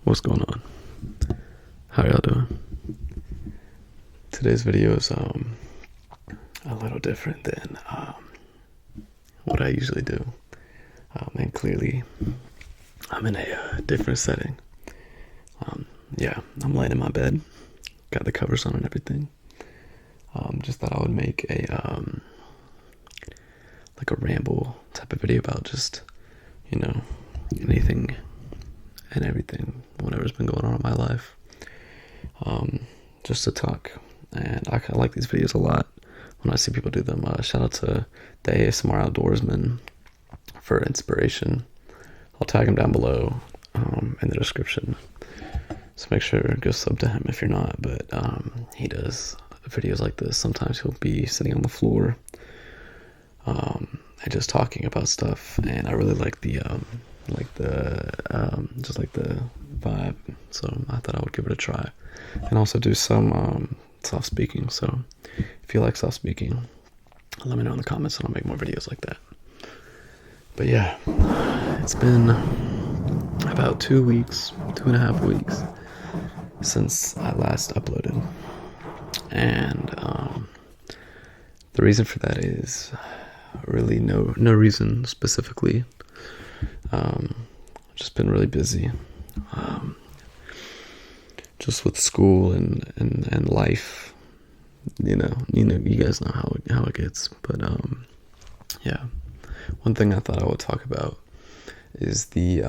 What's going on? How y'all doing? Today's video is a little different than what I usually do. And clearly I'm in a different setting. I'm laying in my bed, got the covers on and everything. Just thought I would make a like a ramble type of video about just, anything and everything, whatever's been going on in my life. Just to talk. And I kind of like these videos a lot when I see people do them. Shout out to the ASMR-Outdoorsman for inspiration. I'll tag him down below in the description. So make sure to go sub to him if you're not. But he does videos like this. Sometimes he'll be sitting on the floor and just talking about stuff. And I really like the vibe. So I thought I would give it a try. And also do some soft speaking. So if you like soft speaking, let me know in the comments and I'll make more videos like that. But yeah, it's been about 2.5 weeks since I last uploaded. And the reason for that is really no reason specifically. Just been really busy. Just with school and life, you guys know how it gets. But one thing I thought I would talk about is the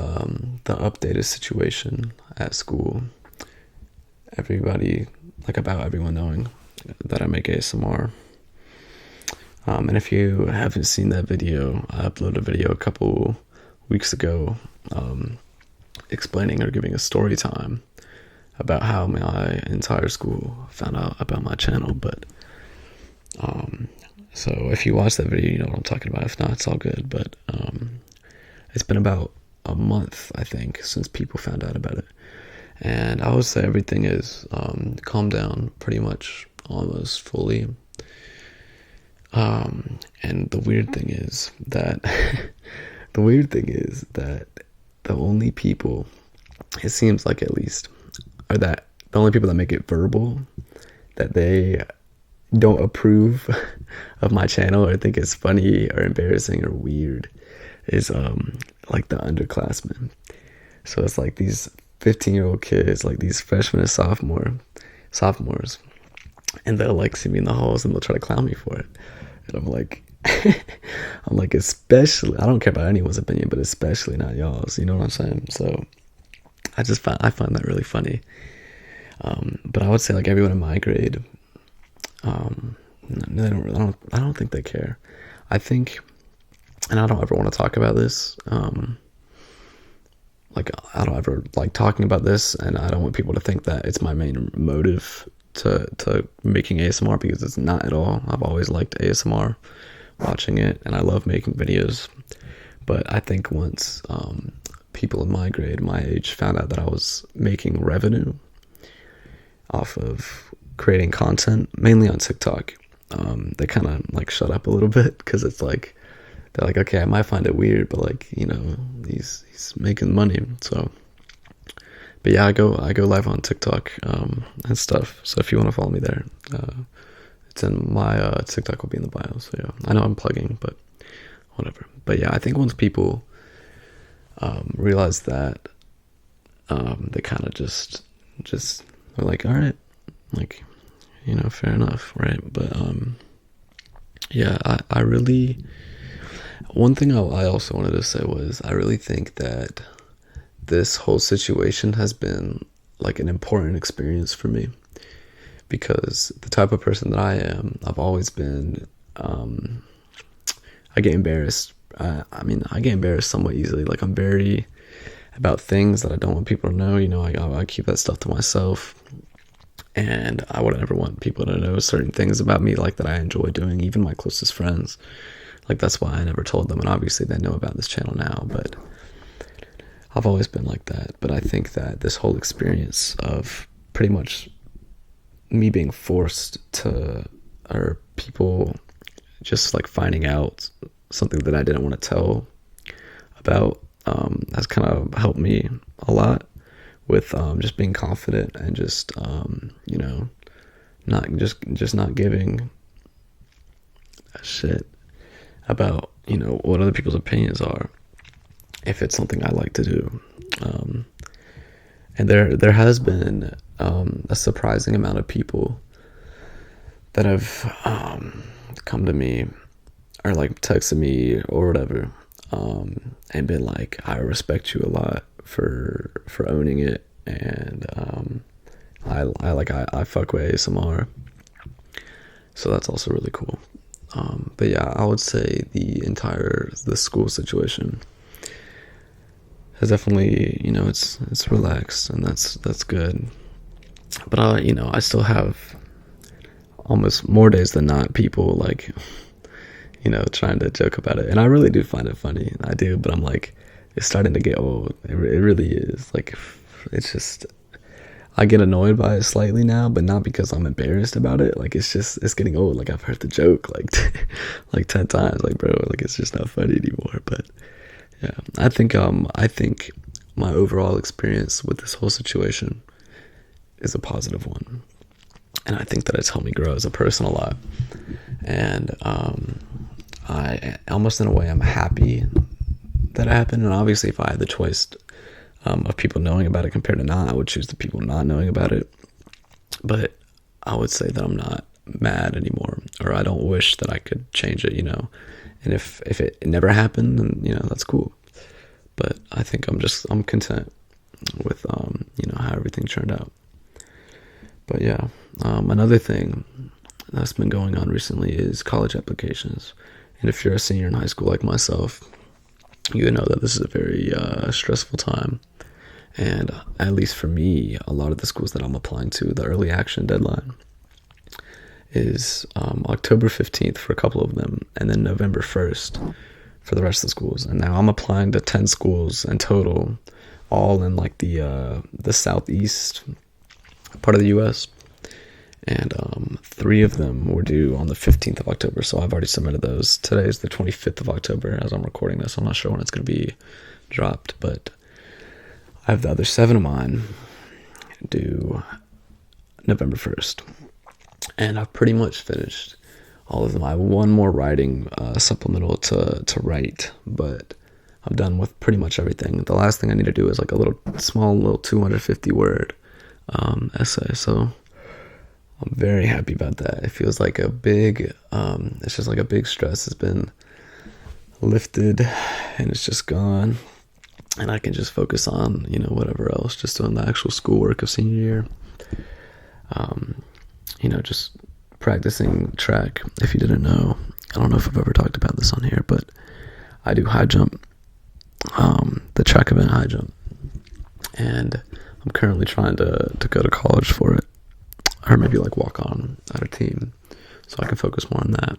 updated situation at school. About everyone knowing that I make ASMR. And if you haven't seen that video, I uploaded a video a couple weeks ago explaining or giving a story time about how my entire school found out about my channel. But so if you watch that video, you know what I'm talking about. If not, it's all good. But it's been about a month, I think, since people found out about it. And I would say everything is calmed down pretty much almost fully. And the weird thing is that the only people, it seems like at least, are that the only people that make it verbal, that they don't approve of my channel or think it's funny or embarrassing or weird, is like the underclassmen. So it's like these 15-year-old kids, like these freshmen and sophomores, and they'll like see me in the halls and they'll try to clown me for it. And I'm like, especially, I don't care about anyone's opinion, but especially not y'all's, you know what I'm saying? So I find that really funny. But I would say like everyone in my grade, I don't think they care. I think, and I don't ever want to talk about this. Like I don't ever like talking about this, and I don't want people to think that it's my main motive to making ASMR, because it's not at all. I've always liked ASMR, watching it, and I love making videos. But I think once people in my grade, my age, found out that I was making revenue off of creating content, mainly on TikTok, they kind of like shut up a little bit, because it's like they're like, okay, I might find it weird, but like, he's making money. So but yeah, I go live on TikTok and stuff. So if you want to follow me there, it's in my TikTok will be in the bio. So yeah, I know I'm plugging, but whatever. But yeah, I think once people realize that, they kind of just are like, all right, like, fair enough, right? But yeah, I really, one thing I also wanted to say was, I really think that this whole situation has been like an important experience for me, because the type of person that I am, I've always been, I get embarrassed. I get embarrassed somewhat easily. Like, I'm very about things that I don't want people to know. I keep that stuff to myself, and I wouldn't ever want people to know certain things about me, like that I enjoy doing, even my closest friends. Like, that's why I never told them, and obviously they know about this channel now, but I've always been like that. But I think that this whole experience of pretty much me being forced to, or people just like finding out something that I didn't want to tell about, has kind of helped me a lot with just being confident and just not not giving a shit about what other people's opinions are if it's something I like to do. And there has been a surprising amount of people that have come to me or like texted me or whatever, and been like, I respect you a lot for owning it, and I fuck with ASMR, so that's also really cool. But yeah, I would say the school situation has definitely, it's relaxed, and that's good. But I still have almost more days than not people like trying to joke about it, and I really do find it funny. I do, but I'm like, it's starting to get old. It really is. Like, it's just, I get annoyed by it slightly now, but not because I'm embarrassed about it. Like, it's getting old. Like, I've heard the joke like like 10 times. Like, bro, like, it's just not funny anymore. But yeah, I think my overall experience with this whole situation is a positive one, and I think that it's helped me grow as a person a lot. And I almost, in a way, I'm happy that it happened. And obviously, if I had the choice of people knowing about it compared to not, I would choose the people not knowing about it. But I would say that I'm not mad anymore, or I don't wish that I could change it, And if it never happened, then that's cool. But I think I'm content with how everything turned out. But yeah, another thing that's been going on recently is college applications. And if you're a senior in high school like myself, you know that this is a very stressful time. And at least for me, a lot of the schools that I'm applying to, the early action deadline is October 15th for a couple of them, and then November 1st for the rest of the schools. And now I'm applying to 10 schools in total, all in like the southeast part of the U.S. And 3 of them were due on the 15th of October, so I've already submitted those. Today's the 25th of October as I'm recording this. I'm not sure when it's going to be dropped, but I have the other 7 of mine due November 1st. And I've pretty much finished all of them. I have one more writing supplemental to write, but I'm done with pretty much everything. The last thing I need to do is like a small 250 word essay, so I'm very happy about that. It feels like a big, it's just like a big stress has been lifted, and it's just gone, and I can just focus on, whatever else, just doing the actual schoolwork of senior year. Just practicing track. If you didn't know, I don't know if I've ever talked about this on here, but I do high jump, the track event high jump, and I'm currently trying to go to college for it, or maybe like walk on at a team, so I can focus more on that.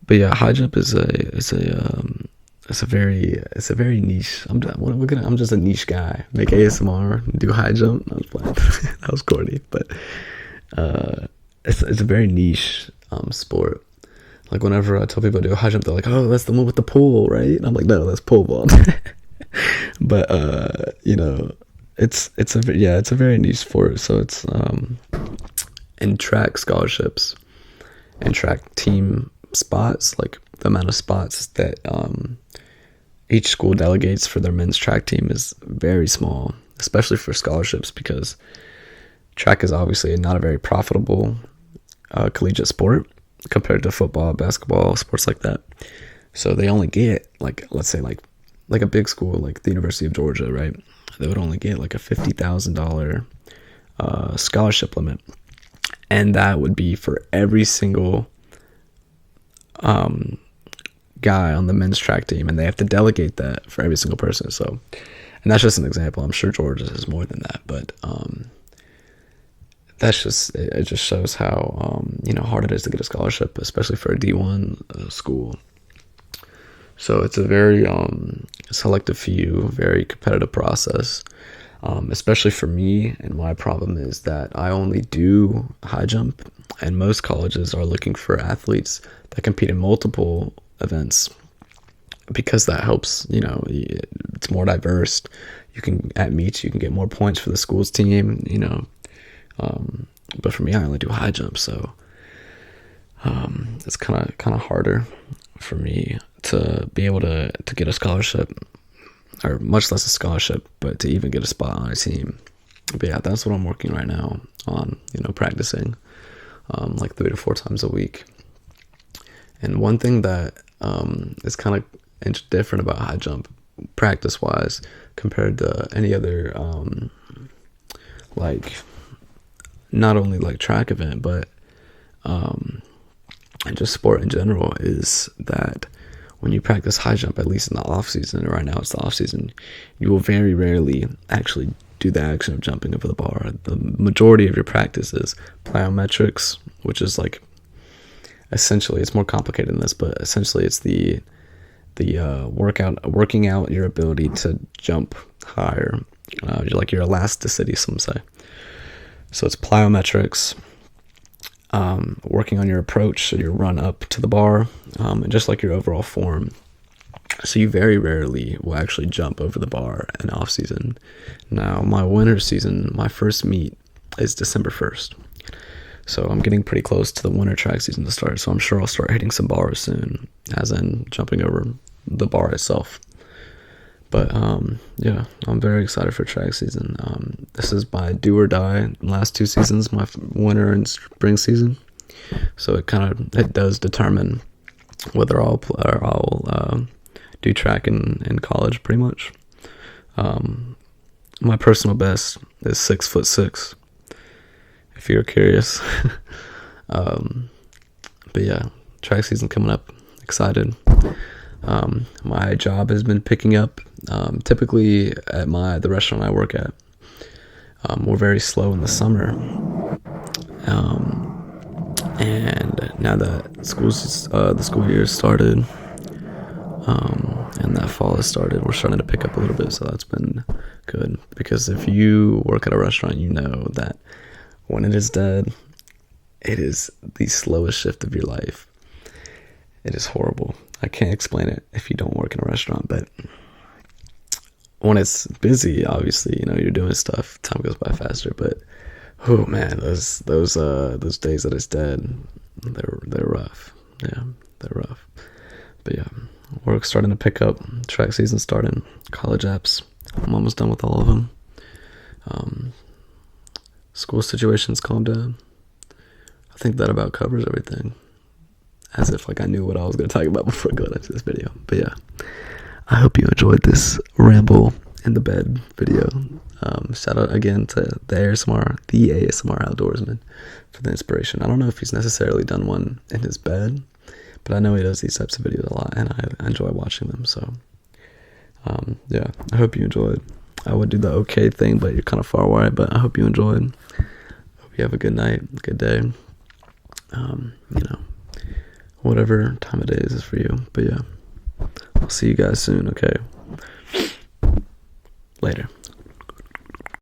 But yeah, high jump is a very niche. I'm just a niche guy. Make ASMR, do high jump. I was playing. That was corny, but it's a very niche sport. Like, whenever I tell people to do high jump, they're like, "Oh, that's the one with the pool, right?" And I'm like, "No, that's pole vault." But it's a very niche sport. So it's in track scholarships and track team spots, like the amount of spots that each school delegates for their men's track team is very small, especially for scholarships, because track is obviously not a very profitable collegiate sport compared to football, basketball, sports like that. So they only get, like, let's say like a big school like the University of Georgia, right? They would only get like a $50,000 scholarship limit, and that would be for every single guy on the men's track team, and they have to delegate that for every single person. So, and that's just an example. I'm sure Georgia is more than that, but it just shows how hard it is to get a scholarship, especially for a D1 school. So it's a very selective few, very competitive process, especially for me. And my problem is that I only do high jump, and most colleges are looking for athletes that compete in multiple events because that helps, it's more diverse. At meets, you can get more points for the school's team, but for me, I only do high jump, so it's kind of harder for me to be able to get a scholarship, or much less a scholarship, but to even get a spot on a team. But yeah, that's what I'm working right now on, practicing like 3 to 4 times a week. And one thing that is kind of different about high jump practice wise compared to any other like not only like track event, but and just sport in general, is that when you practice high jump, at least in the off season, right now it's the off season, you will very rarely actually do the action of jumping over the bar. The majority of your practice is plyometrics, which is like, essentially, it's more complicated than this, but essentially it's the working out your ability to jump higher, like your elasticity, some say. So it's plyometrics, working on your approach, so your run up to the bar, and just like your overall form. So you very rarely will actually jump over the bar in off season. Now, my winter season, my first meet is December 1st. So I'm getting pretty close to the winter track season to start. So I'm sure I'll start hitting some bars soon, as in jumping over the bar itself. But yeah, I'm very excited for track season. This is my do or die last 2 seasons, my winter and spring season. So it does determine whether I'll do track in college, pretty much. My personal best is 6'6", if you're curious. But yeah, track season coming up. Excited. My job has been picking up. Typically at the restaurant I work at, we're very slow in the summer. And now that the school year started, and that fall has started, we're starting to pick up a little bit, so that's been good. Because if you work at a restaurant, you know that when it is dead, it is the slowest shift of your life. It is horrible. I can't explain it if you don't work in a restaurant, but when it's busy, obviously, you're doing stuff, time goes by faster. But oh man, those days that it's dead, they're rough. Yeah, they're rough. But yeah, work's starting to pick up. Track season starting. College apps, I'm almost done with all of them. School situations calmed down. I think that about covers everything. As if I knew what I was going to talk about before going into this video. But yeah, I hope you enjoyed this ramble in the bed video. Shout out again to the ASMR-Outdoorsman for the inspiration. I don't know if he's necessarily done one in his bed, but I know he does these types of videos a lot, and I enjoy watching them. So yeah, I hope you enjoyed. I would do the okay thing, but you're kind of far away. But I hope you enjoyed. Hope you have a good night, good day. Whatever time of day is for you. But yeah, I'll see you guys soon. Okay, later.